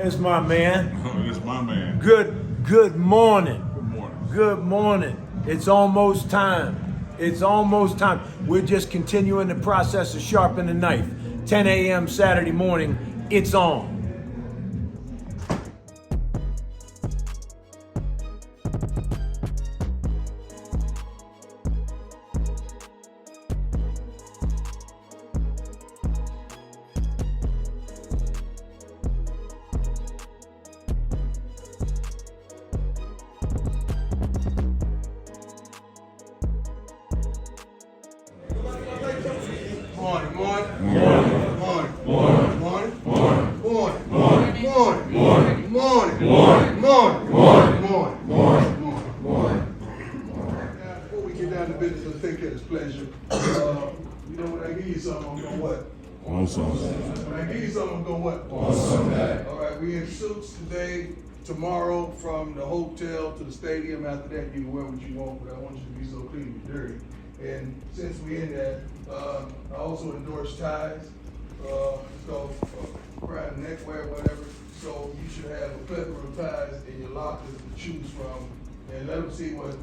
It's my man. It's my man. Good morning. Good morning. Good morning. It's almost time. It's almost time. We're just continuing the process of sharpening the knife. 10 a.m. Saturday morning. It's on. Before we get down to business, let's take care of this pleasure. You know, when I give you something, I'm gonna what? Want some. When I give you something, I'm gonna what? Want some. All right, we in suits today, tomorrow, from the hotel to the stadium. After that, you can wear what you want, but I want you to be so clean and dirty. And since we in that, I also endorse ties. So around the neck wear, whatever. So you should have a plethora of ties in your lockers to choose from. And let them see what's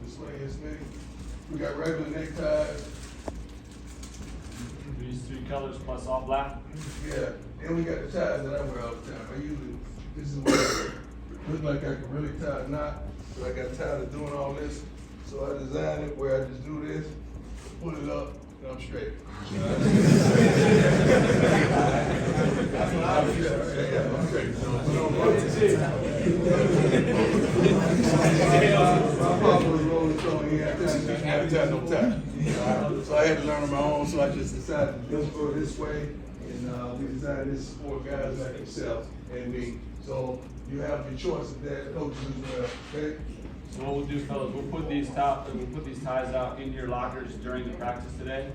displayed is many. We got regular neckties. These three colors plus all black. Yeah, and we got the ties that I wear all the time. This is what I look like I can really tie a knot. So I got tired of doing all this. So I designed it where I just do this, pull it up, and I'm straight. That's what I do. Yeah, I'm straight. My papa was rolling stone, he had to tie no tie. So I had to learn on my own, so I just decided to go this way. And we designed this for guys like yourself and me. So you have your choice of that, coaches as well, okay? So what we'll do, fellas, we'll put these ties out into your lockers during the practice today.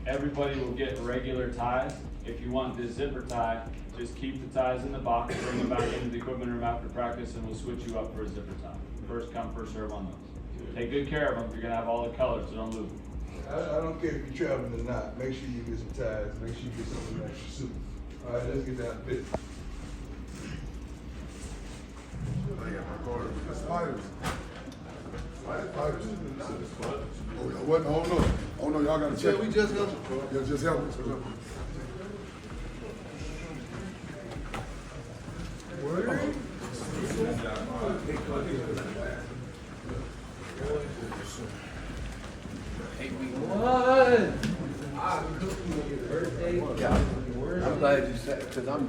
Everybody will get regular ties. If you want this zipper tie, just keep the ties in the box, bring them back into the equipment room after practice, and we'll switch you up for a zipper tie. First come, first serve on those. Take good care of them. You're gonna have all the colors, so don't lose them. I don't care if you're traveling or not. Make sure you get some ties. Make sure you get something in your suit. All right, let's get down to business. What? Oh no, y'all gotta check. Yeah, we just helped. Yeah, just help us. I'm glad you said, because I'm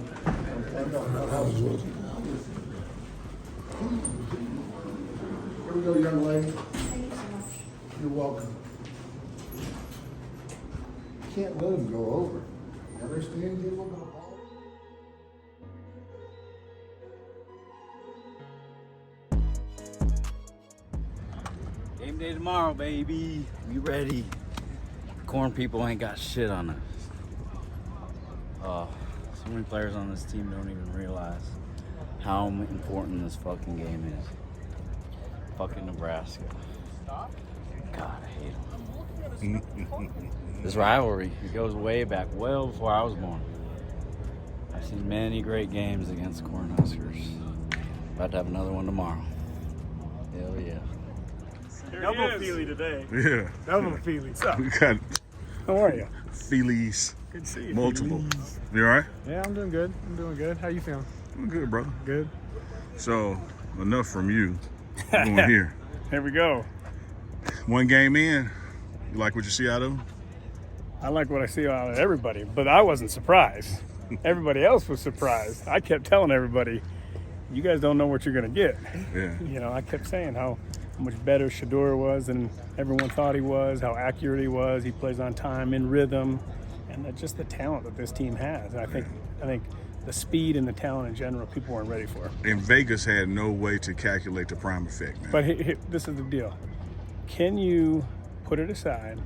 Here we go, young lady. Thank you so much. You're welcome. Can't let him go over. Understand? Get a little bit of ball. game day tomorrow, baby. We ready. Corn people ain't got shit on us. So many players on this team don't even realize how important this fucking game is. Fucking Nebraska. God, I hate them. This rivalry, it goes way back, well before I was born. I've seen many great games against Cornhuskers. About to have another one tomorrow. Hell yeah. Double Feely today. Yeah. Double Feely. So, We got how are you? Feelies. Good to see you. Multiple. Feelies. You alright? Yeah, I'm doing good. I'm doing good. How you feeling? I'm good, brother. Good. So, enough from you. We're going here. Here we go. One game in. You like what you see out of them? I like what I see out of everybody, but I wasn't surprised. Everybody else was surprised. I kept telling everybody, you guys don't know what you're going to get. Yeah. You know, I kept saying how much better Shedeur was than everyone thought he was, how accurate he was. He plays on time, in rhythm, and just the talent that this team has. And I think the speed and the talent in general, people weren't ready for. And Vegas had no way to calculate the prime effect, man. But this is the deal. Can you put it aside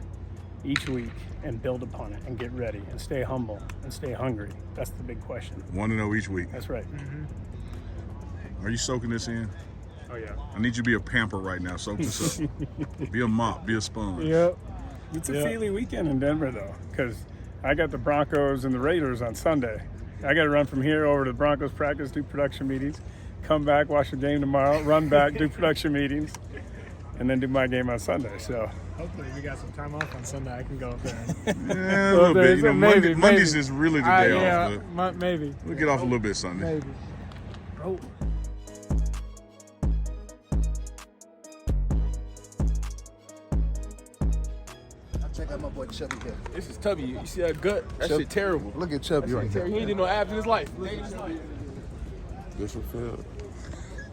each week and build upon it and get ready and stay humble and stay hungry? That's the big question. 1-0 each week. That's right. Are you soaking this in? Oh, yeah. I need you to be a pamper right now. Soak this up. Be a mop. Be a sponge. Yep. It's a Feely weekend in Denver, though, because I got the Broncos and the Raiders on Sunday. I got to run from here over to Broncos practice, do production meetings, come back, watch the game tomorrow, run back, do production meetings, and then do my game on Sunday. So Hopefully we got some time off on Sunday. I can go up there. Yeah, a little bit. You know, Maybe, Mondays maybe. is really the day off. But Maybe. we'll get off a little bit Sunday. Maybe. Oh. Check out my boy Chubby here. This is Tubby. You see that gut? That shit terrible. Look at Chubby right He there. ain't did no abs in his life. Bishop Field.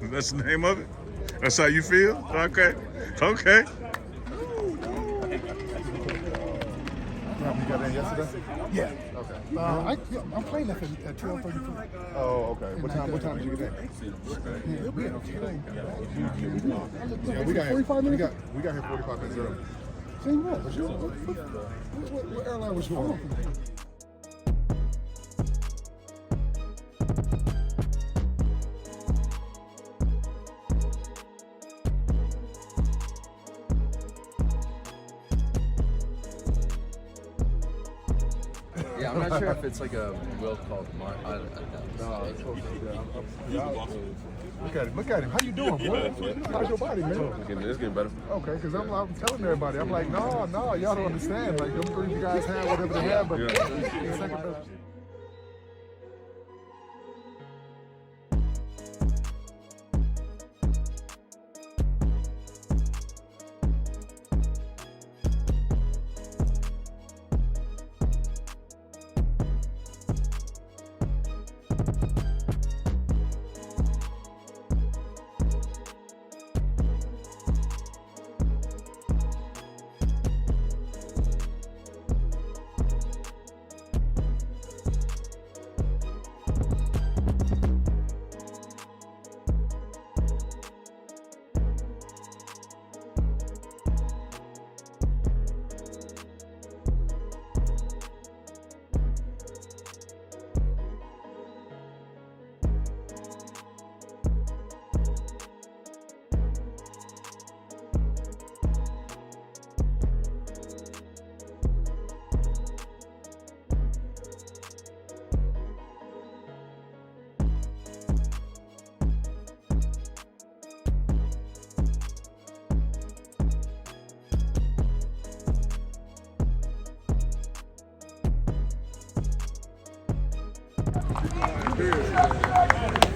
That's the name of it? That's how you feel? Okay. Okay. You got in yesterday? Yeah. Okay. I'm playing that at 12:34. Oh, okay. What time did you get in? Yeah, we got here 45 minutes. We got here 45 minutes early. Say what? What airline was you on? Yeah, I'm not sure if it's like a will called Mark. I don't know. Look at him. How you doing, boy? How's your body, man? It's getting better. Okay, because I'm telling everybody, I'm like, no, y'all don't understand. Like, them three you guys have, whatever they have, but it's second best.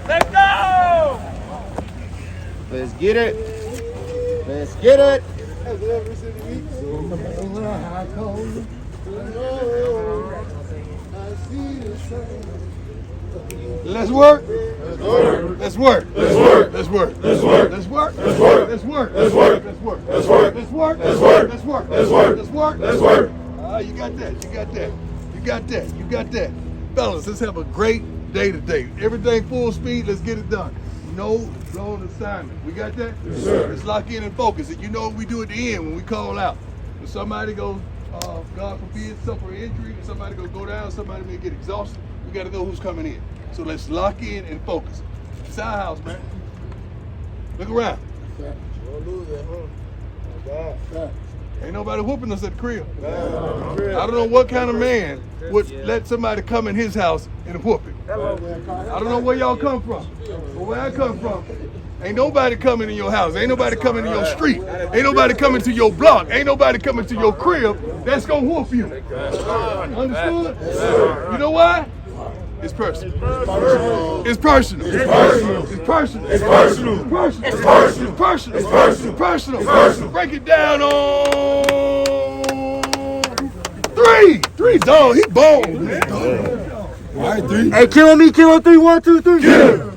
Let's go! Let's get it. Let's get it. Let's work. Let's work. Let's work. Let's work. Let's work. Let's work. Let's work. Let's work. Let's work. Let's work. Let's work. Let's work. Let's work. Let's work. Let's work. Let's work. Let's work. You got that. You got that. You got that. You got that. Fellas, let's have a great day today. Everything full speed. Let's get it done. No blown assignment. We got that? Yes, sir. Let's lock in and focus. And you know what we do at the end when we call out. When somebody goes, God forbid, suffer injury, and somebody go down, somebody may get exhausted. We got to know who's coming in. So let's lock in and focus. It's our house, man. Look around. Ain't nobody whooping us at the crib. I don't know what kind of man would let somebody come in his house and whoop him. I don't know where y'all come from, but where I come from, ain't nobody coming in your house. Ain't nobody coming in your street. Ain't nobody coming to your block. Ain't nobody coming to your crib that's gonna whoop you. Understood? You know why? It's personal. It's personal. It's personal. It's personal. It's personal. It's personal. It's personal. It's personal. It's personal. It's personal. It's personal. Break it down on 3. 3's on. He bold. All right, 3. Hey, kill me, kill 3, 1, 2, 3. Kill.